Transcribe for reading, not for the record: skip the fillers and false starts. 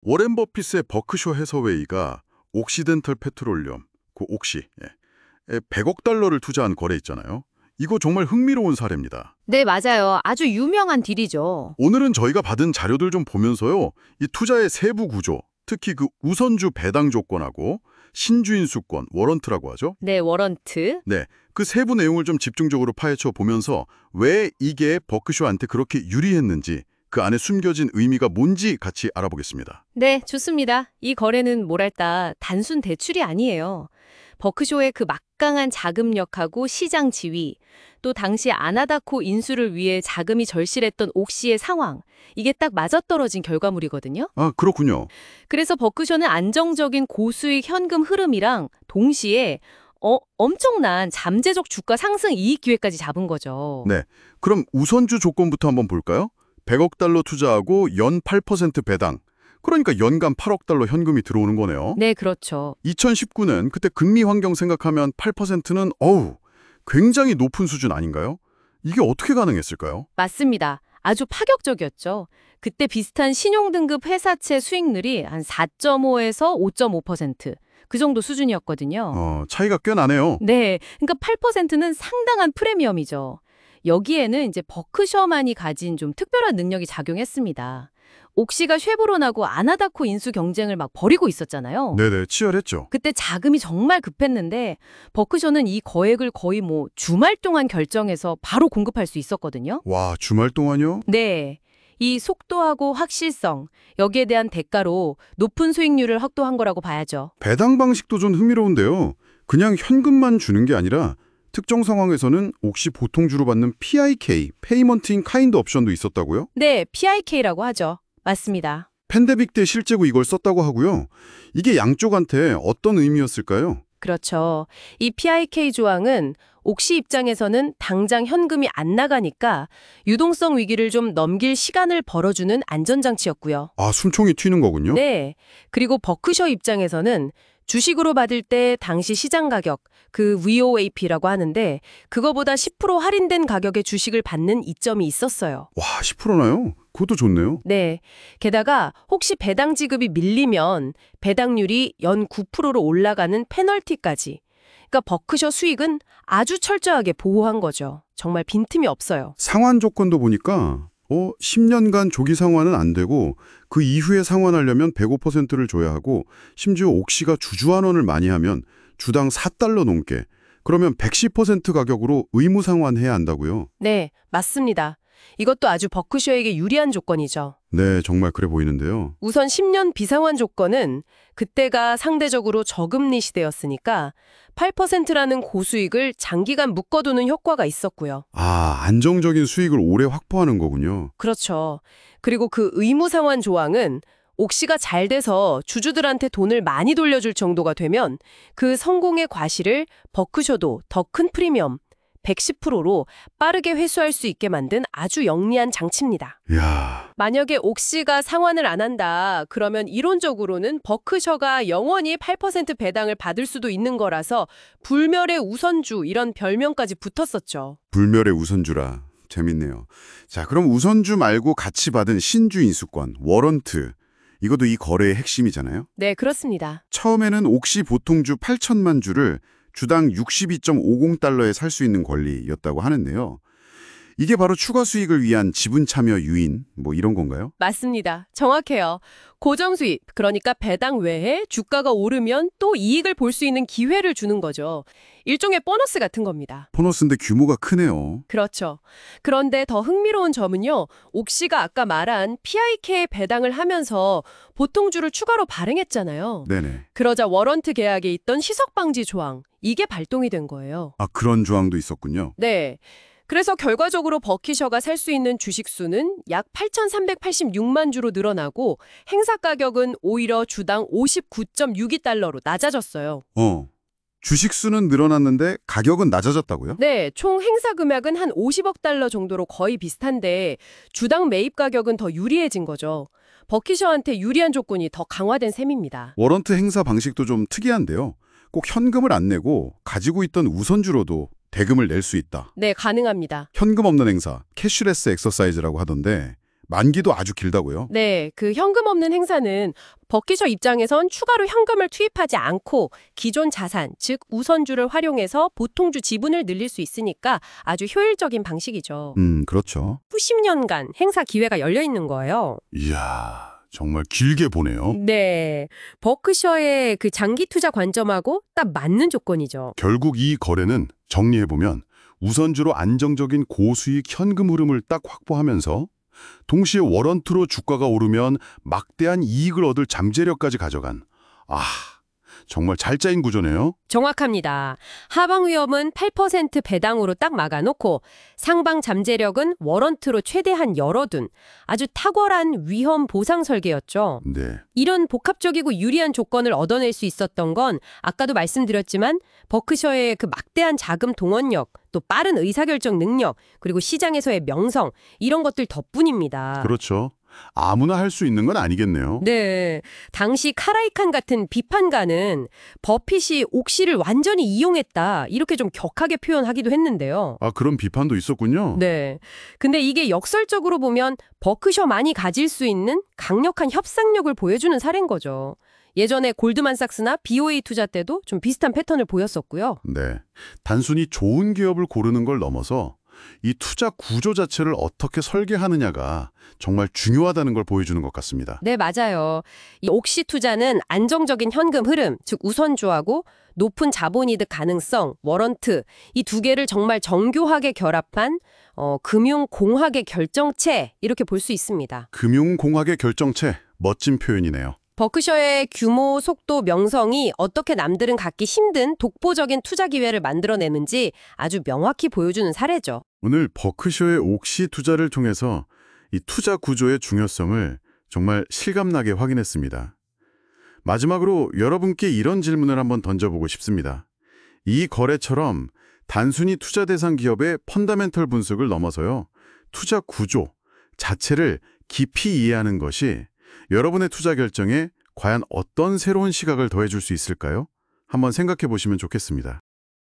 워렌 버핏의 버크셔 해서웨이가 옥시덴털 페트롤리엄, 그 옥시, 100억 달러를 투자한 거래 있잖아요. 이거 정말 흥미로운 사례입니다. 네, 맞아요. 아주 유명한 딜이죠. 오늘은 저희가 받은 자료들 좀 보면서요. 이 투자의 세부 구조, 특히 그 우선주 배당 조건하고 신주인 수권, 워런트라고 하죠. 네, 워런트. 네, 그 세부 내용을 좀 집중적으로 파헤쳐 보면서 왜 이게 버크셔한테 그렇게 유리했는지, 그 안에 숨겨진 의미가 뭔지 같이 알아보겠습니다. 네, 좋습니다. 이 거래는 뭐랄까 단순 대출이 아니에요. 버크쇼의 그 막강한 자금력하고 시장 지위, 또 당시 아나다코 인수를 위해 자금이 절실했던 옥시의 상황, 이게 딱 맞아떨어진 결과물이거든요. 아, 그렇군요. 그래서 버크쇼는 안정적인 고수익 현금 흐름이랑 동시에 엄청난 잠재적 주가 상승 이익 기회까지 잡은 거죠. 네, 그럼 우선주 조건부터 한번 볼까요? 100억 달러 투자하고 연 8% 배당. 그러니까 연간 8억 달러 현금이 들어오는 거네요. 네, 그렇죠. 2019년 그때 금리 환경 생각하면 8%는 어우, 굉장히 높은 수준 아닌가요? 이게 어떻게 가능했을까요? 맞습니다. 아주 파격적이었죠. 그때 비슷한 신용등급 회사채 수익률이 한 4.5에서 5.5%. 그 정도 수준이었거든요. 차이가 꽤 나네요. 네, 그러니까 8%는 상당한 프리미엄이죠. 여기에는 이제 버크셔만이 가진 좀 특별한 능력이 작용했습니다. 옥시가 쉐보론하고 아나다코 인수 경쟁을 막 벌이고 있었잖아요. 네네, 치열했죠. 그때 자금이 정말 급했는데 버크셔는 이 거액을 거의 뭐 주말 동안 결정해서 바로 공급할 수 있었거든요. 와, 주말 동안요? 네. 이 속도하고 확실성, 여기에 대한 대가로 높은 수익률을 확보한 거라고 봐야죠. 배당 방식도 좀 흥미로운데요. 그냥 현금만 주는 게 아니라 특정 상황에서는 혹시 보통주로 받는 PIK, 페이먼트 인 카인드 옵션도 있었다고요? 네, PIK라고 하죠. 맞습니다. 팬데믹 때 실제로 이걸 썼다고 하고요. 이게 양쪽한테 어떤 의미였을까요? 그렇죠. 이 PIK 조항은 옥시 입장에서는 당장 현금이 안 나가니까 유동성 위기를 좀 넘길 시간을 벌어주는 안전장치였고요. 아, 숨통이 튀는 거군요. 네. 그리고 버크셔 입장에서는 주식으로 받을 때 당시 시장 가격, 그 VOAP라고 하는데 그거보다 10% 할인된 가격의 주식을 받는 이점이 있었어요. 와, 10%나요? 그것도 좋네요. 네. 게다가 혹시 배당 지급이 밀리면 배당률이 연 9%로 올라가는 페널티까지. 그러니까 버크셔 수익은 아주 철저하게 보호한 거죠. 정말 빈틈이 없어요. 상환 조건도 보니까 10년간 조기 상환은 안 되고 그 이후에 상환하려면 105%를 줘야 하고 심지어 옥시가 주주환원을 많이 하면 주당 4달러 넘게 그러면 110% 가격으로 의무 상환해야 한다고요? 네, 맞습니다. 이것도 아주 버크셔에게 유리한 조건이죠. 네, 정말 그래 보이는데요. 우선 10년 비상환 조건은 그때가 상대적으로 저금리 시대였으니까 8%라는 고수익을 장기간 묶어두는 효과가 있었고요. 아, 안정적인 수익을 오래 확보하는 거군요. 그렇죠. 그리고 그 의무 상환 조항은 옥시가 잘 돼서 주주들한테 돈을 많이 돌려줄 정도가 되면 그 성공의 과실을 버크셔도 더 큰 프리미엄 110%로 빠르게 회수할 수 있게 만든 아주 영리한 장치입니다. 이야, 만약에 옥시가 상환을 안 한다, 그러면 이론적으로는 버크셔가 영원히 8% 배당을 받을 수도 있는 거라서 불멸의 우선주 이런 별명까지 붙었었죠. 불멸의 우선주라. 재밌네요. 자, 그럼 우선주 말고 같이 받은 신주 인수권, 워런트. 이것도 이 거래의 핵심이잖아요. 네, 그렇습니다. 처음에는 옥시 보통주 8천만 주를 주당 62.50달러에 살 수 있는 권리였다고 하는데요. 이게 바로 추가 수익을 위한 지분 참여 유인, 뭐 이런 건가요? 맞습니다. 정확해요. 고정 수익, 그러니까 배당 외에 주가가 오르면 또 이익을 볼 수 있는 기회를 주는 거죠. 일종의 보너스 같은 겁니다. 보너스인데 규모가 크네요. 그렇죠. 그런데 더 흥미로운 점은요. 옥시가 아까 말한 PIK 배당을 하면서 보통주를 추가로 발행했잖아요. 네네. 그러자 워런트 계약에 있던 시석 방지 조항, 이게 발동이 된 거예요. 아, 그런 조항도 있었군요. 네. 그래서 결과적으로 버키셔가 살 수 있는 주식 수는 약 8,386만 주로 늘어나고 행사 가격은 오히려 주당 59.62달러로 낮아졌어요. 주식 수는 늘어났는데 가격은 낮아졌다고요? 네, 총 행사 금액은 한 50억 달러 정도로 거의 비슷한데 주당 매입 가격은 더 유리해진 거죠. 버키셔한테 유리한 조건이 더 강화된 셈입니다. 워런트 행사 방식도 좀 특이한데요. 꼭 현금을 안 내고 가지고 있던 우선주로도 대금을 낼 수 있다. 네, 가능합니다. 현금 없는 행사, 캐시레스 엑서사이즈라고 하던데 만기도 아주 길다고요? 네, 그 현금 없는 행사는 버킷셔 입장에선 추가로 현금을 투입하지 않고 기존 자산, 즉 우선주를 활용해서 보통주 지분을 늘릴 수 있으니까 아주 효율적인 방식이죠. 그렇죠. 수십 년간 행사 기회가 열려 있는 거예요. 이야, 정말 길게 보네요. 네, 버크셔의 그 장기 투자 관점하고 딱 맞는 조건이죠. 결국 이 거래는 정리해보면 우선주로 안정적인 고수익 현금 흐름을 딱 확보하면서 동시에 워런트로 주가가 오르면 막대한 이익을 얻을 잠재력까지 가져간, 정말 잘 짜인 구조네요. 정확합니다. 하방 위험은 8% 배당으로 딱 막아놓고 상방 잠재력은 워런트로 최대한 열어둔 아주 탁월한 위험 보상 설계였죠. 네. 이런 복합적이고 유리한 조건을 얻어낼 수 있었던 건 아까도 말씀드렸지만 버크셔의 그 막대한 자금 동원력, 또 빠른 의사결정 능력, 그리고 시장에서의 명성 이런 것들 덕분입니다. 그렇죠. 아무나 할 수 있는 건 아니겠네요. 네, 당시 카라이칸 같은 비판가는 버핏이 옥시를 완전히 이용했다 이렇게 좀 격하게 표현하기도 했는데요. 그런 비판도 있었군요. 네, 근데 이게 역설적으로 보면 버크셔만이 가질 수 있는 강력한 협상력을 보여주는 사례인 거죠. 예전에 골드만삭스나 BOA 투자 때도 좀 비슷한 패턴을 보였었고요. 네. 단순히 좋은 기업을 고르는 걸 넘어서 이 투자 구조 자체를 어떻게 설계하느냐가 정말 중요하다는 걸 보여주는 것 같습니다. 네, 맞아요. 이 옥시 투자는 안정적인 현금 흐름, 즉 우선주하고 높은 자본이득 가능성, 워런트 이 두 개를 정말 정교하게 결합한 금융공학의 결정체 이렇게 볼 수 있습니다. 금융공학의 결정체, 멋진 표현이네요. 버크셔의 규모, 속도, 명성이 어떻게 남들은 갖기 힘든 독보적인 투자 기회를 만들어내는지 아주 명확히 보여주는 사례죠. 오늘 버크셔의 옥시 투자를 통해서 이 투자 구조의 중요성을 정말 실감나게 확인했습니다. 마지막으로 여러분께 이런 질문을 한번 던져보고 싶습니다. 이 거래처럼 단순히 투자 대상 기업의 펀더멘털 분석을 넘어서요. 투자 구조 자체를 깊이 이해하는 것이 여러분의 투자 결정에 과연 어떤 새로운 시각을 더해줄 수 있을까요? 한번 생각해 보시면 좋겠습니다.